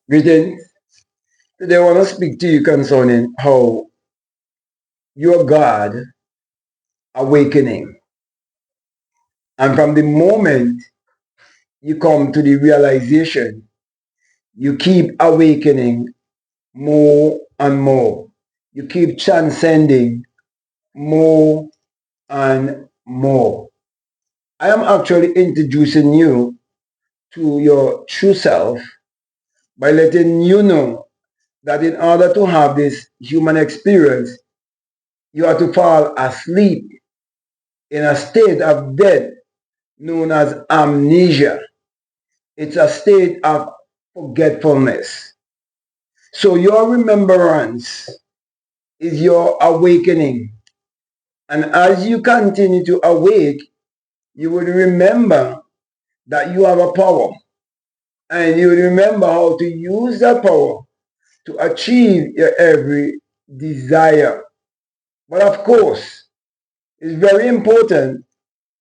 Greetings. Today I want to speak to you concerning how your God awakening. And from the moment you come to the realization, you keep awakening more and more. You keep transcending more and more. I am actually introducing you to your true self by letting you know that in order to have this human experience, you have to fall asleep in a state of death known as amnesia. It's a state of forgetfulness. So your remembrance is your awakening. And as you continue to awake, you will remember that you have a power. And you will remember how to use that power to achieve your every desire. But of course, it's very important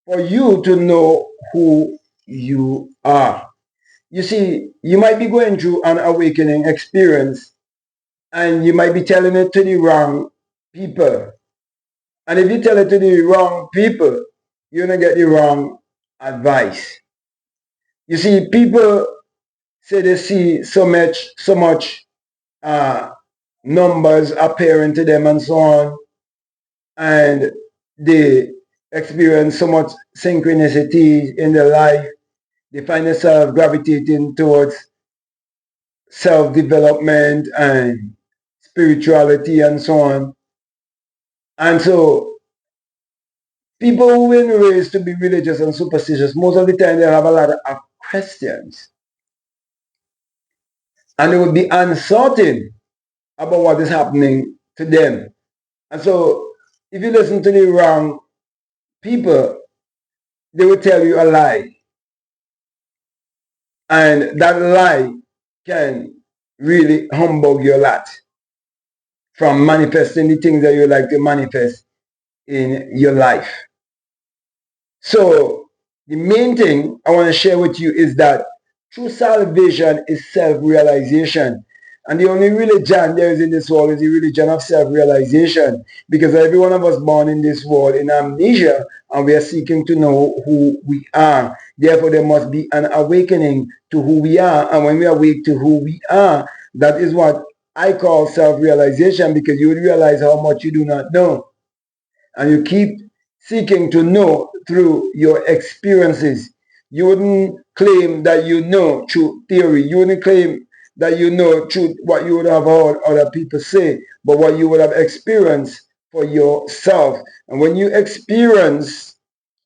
for you to know who you are. You see, you might be going through an awakening experience and you might be telling it to the wrong people. And if you tell it to the wrong people, you're going to get the wrong advice. You see, people say they see so much uh, numbers appearing to them and so on, and they experience so much synchronicity in their life. They find themselves gravitating towards self-development and spirituality and so on. And so people who were raised to be religious and superstitious, most of the time they have a lot of questions. And they would be uncertain about what is happening to them. And so if you listen to the wrong people, they will tell you a lie. And that lie can really humbug you a lot from manifesting the things that you like to manifest in your life. So the main thing I want to share with you is that true salvation is self-realization. And the only religion there is in this world is the religion of self-realization. Because every one of us born in this world in amnesia and we are seeking to know who we are. Therefore, there must be an awakening to who we are. And when we awake to who we are, that is what I call self-realization, because you will realize how much you do not know. And you keep seeking to know through your experiences. You wouldn't claim that you know through theory. You wouldn't claim that you know through what you would have heard other people say, but what you would have experienced for yourself. And when you experience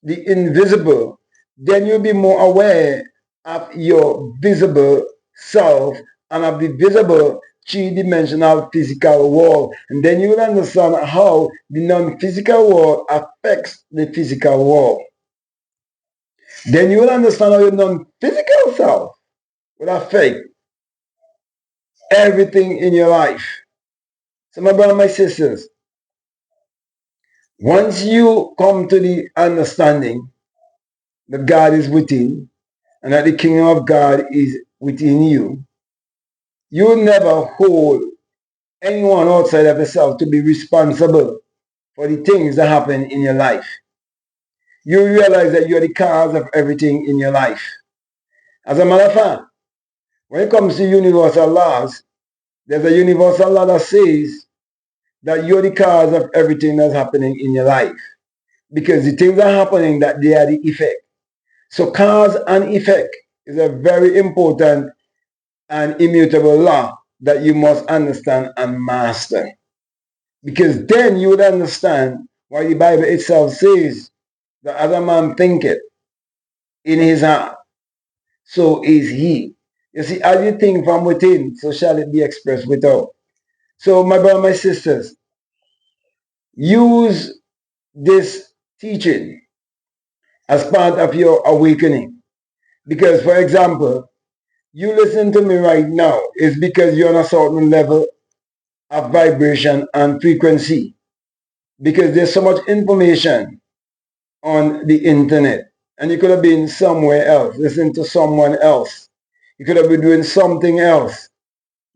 the invisible, then you'll be more aware of your visible self and of the visible three-dimensional physical world. And then you will understand how the non-physical world affects the physical world. Then you will understand how your non-physical self will affect everything in your life. So my brothers and my sisters, once you come to the understanding that God is within and that the kingdom of God is within you, you will never hold anyone outside of yourself to be responsible for the things that happen in your life. You realize that you're the cause of everything in your life. As a matter of fact, when it comes to universal laws, there's a universal law that says that you're the cause of everything that's happening in your life. Because the things that are happening, that they are the effect. So cause and effect is a very important and immutable law that you must understand and master. Because then you would understand why the Bible itself says that as a man thinketh in his heart, so is he. You see, as you think from within, so shall it be expressed without. So, my brothers, my sisters, use this teaching as part of your awakening. Because, for example, you listen to me right now is because you're on a certain level of vibration and frequency. Because there's so much information on the internet. And you could have been somewhere else, listening to someone else. You could have been doing something else.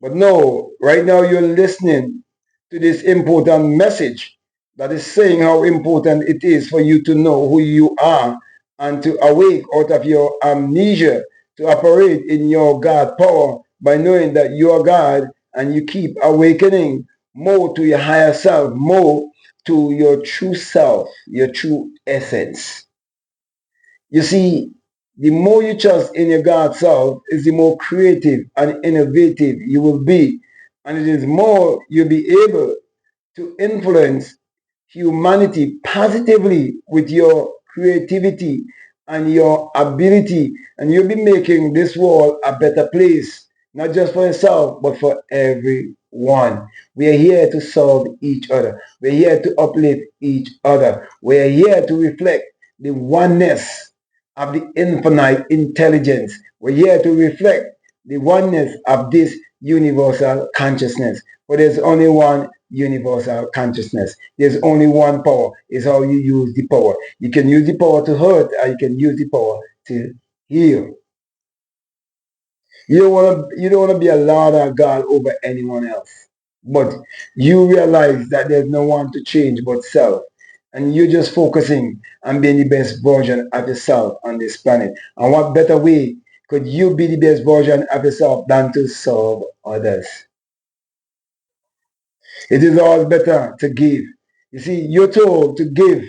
But no, right now you're listening to this important message that is saying how important it is for you to know who you are and to awake out of your amnesia to operate in your God power by knowing that you are God and you keep awakening more to your higher self, more to your true self, your true essence. You see, the more you trust in your God self is the more creative and innovative you will be. And it is more you'll be able to influence humanity positively with your creativity and your ability. And you'll be making this world a better place, not just for yourself, but for everyone. We are here to serve each other. We're here to uplift each other. We're here to reflect the oneness of the infinite intelligence. We're here to reflect the oneness of this universal consciousness. But there's only one universal consciousness. There's only one power. It's how you use the power. You can use the power to hurt, or you can use the power to heal. You don't want to be a Lord or God over anyone else. But you realize that there's no one to change but self. And you're just focusing on being the best version of yourself on this planet. And what better way could you be the best version of yourself than to serve others? It is always better to give. You see, you're told to give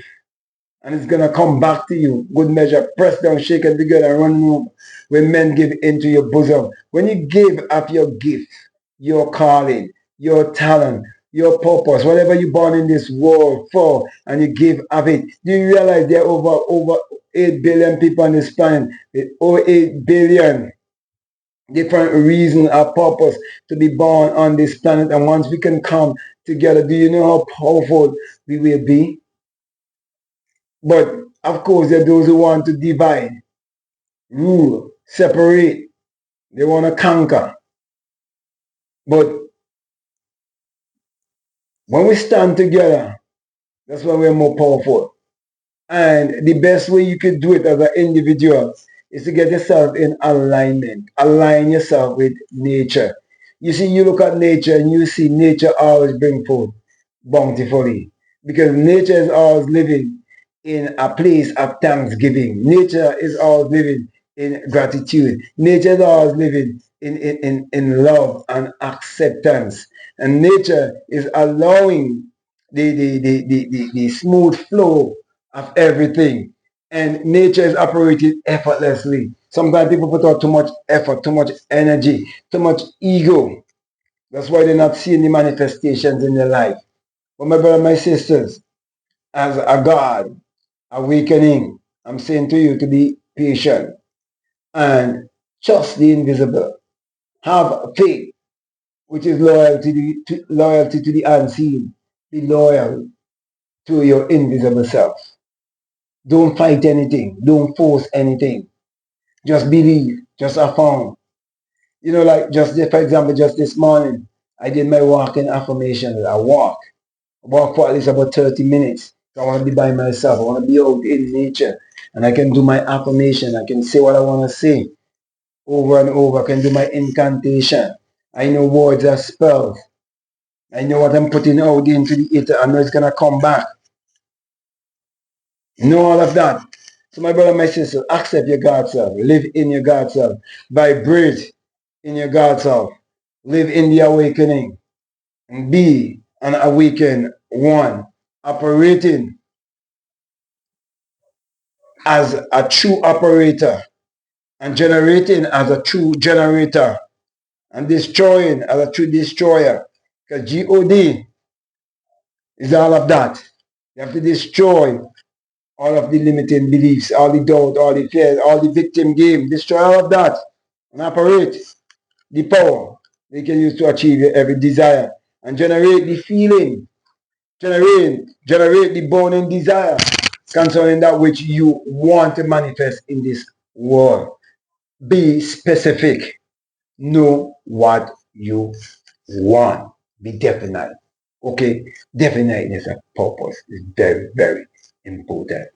and it's going to come back to you. Good measure, press down, shake it together, and run over. When men give into your bosom. When you give up your gift, your calling, your talent, your purpose, whatever you're born in this world for, and you give of it, do you realize there are over 8 billion people on this planet with over 8 billion different reason or purpose to be born on this planet? And once we can come together, do you know how powerful we will be? But of course, there are those who want to divide, rule, separate. They want to conquer. But when we stand together, that's when we're more powerful. And the best way you could do it as an individual is to get yourself in alignment. Align yourself with nature. You see, you look at nature and you see nature always bring forth bountifully. Because nature is always living in a place of thanksgiving. Nature is always living in gratitude. Nature is always living in love and acceptance. And nature is allowing the smooth flow of everything. And nature is operating effortlessly. Sometimes people put out too much effort, too much energy, too much ego. That's why they're not seeing the manifestations in their life. But my brothers, my sisters, as a God awakening, I'm saying to you to be patient and trust the invisible. Have faith, which is loyalty to the unseen. Be loyal to your invisible self. Don't fight anything. Don't force anything. Just believe. Just affirm. You know, like for example, just this morning, I did my walking affirmations. I walk for at least about 30 minutes. So I want to be by myself. I want to be out in nature. And I can do my affirmation. I can say what I want to say over and over. I can do my incantation. I know words are spells. I know what I'm putting out into the ether. I know it's going to come back. Know all of that. So my brother, my sister, accept your God self. Live in your God self. Vibrate in your God self. Live in the awakening. And be an awakened one. Operating as a true operator. And generating as a true generator. And destroying as a true destroyer. Because God is all of that. You have to destroy all of the limiting beliefs, all the doubt, all the fears, all the victim game. Destroy all of that and operate the power they can use to achieve every desire and generate the feeling, generate the burning desire concerning that which you want to manifest in this world. Be specific. Know what you want. Be definite. Okay? Definiteness of purpose is very, very important.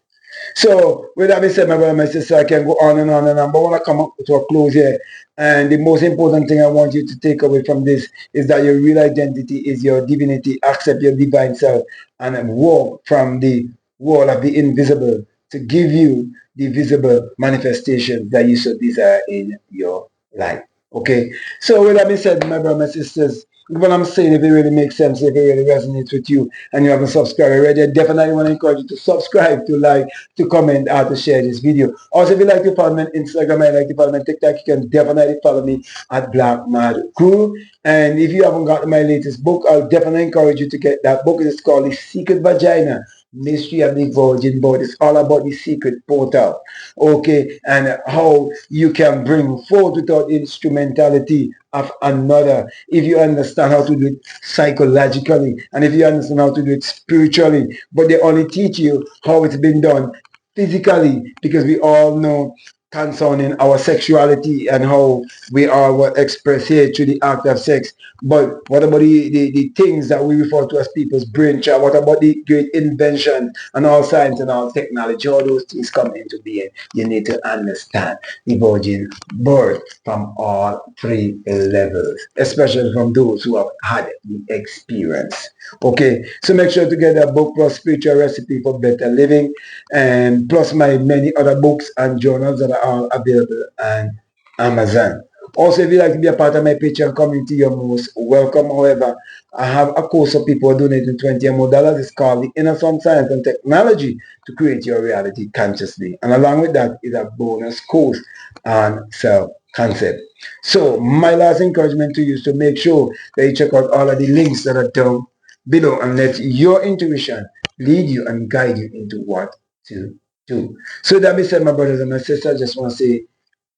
So, with that being said, my brother and my sister, I can go on and on and on, but I want to come up to a close here. And the most important thing I want you to take away from this is that your real identity is your divinity. Accept your divine self and walk from the world of the invisible to give you the visible manifestation that you so desire in your life. Okay? So, with that being said, my brother and my sisters, what I'm saying, if it really makes sense, if it really resonates with you, and you haven't subscribed already, I definitely want to encourage you to subscribe, to like, to comment, or to share this video. Also, if you like to follow me on Instagram, I like to follow me on TikTok, you can definitely follow me at Black Mad Crew. And if you haven't gotten my latest book, I'll definitely encourage you to get that book. It's called The Secret Vagina, Mystery of the Virgin Birth. It's all about the secret portal, okay, and how you can bring forth without instrumentality of another. If you understand how to do it psychologically, and if you understand how to do it spiritually, but they only teach you how it's been done physically, because we all know concerning our sexuality and how we are what express here through the act of sex. But what about the things that we refer to as people's brain child? What about the great invention and all science and all technology? All those things come into being. You need to understand the virgin birth from all three levels, especially from those who have had the experience. Okay, so make sure to get that book plus spiritual recipe for better living, and plus my many other books and journals that are all available on Amazon. Also, if you'd like to be a part of my Patreon community, you're most welcome. However, I have a course of people donating $20 or more. It's called The Inner Sun Science and Technology to Create Your Reality Consciously. And along with that is a bonus course on self-concept. So my last encouragement to you is to make sure that you check out all of the links that are down below and let your intuition lead you and guide you into what to do. So that being said, my brothers and my sisters, I just want to say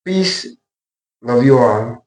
peace. Love you all.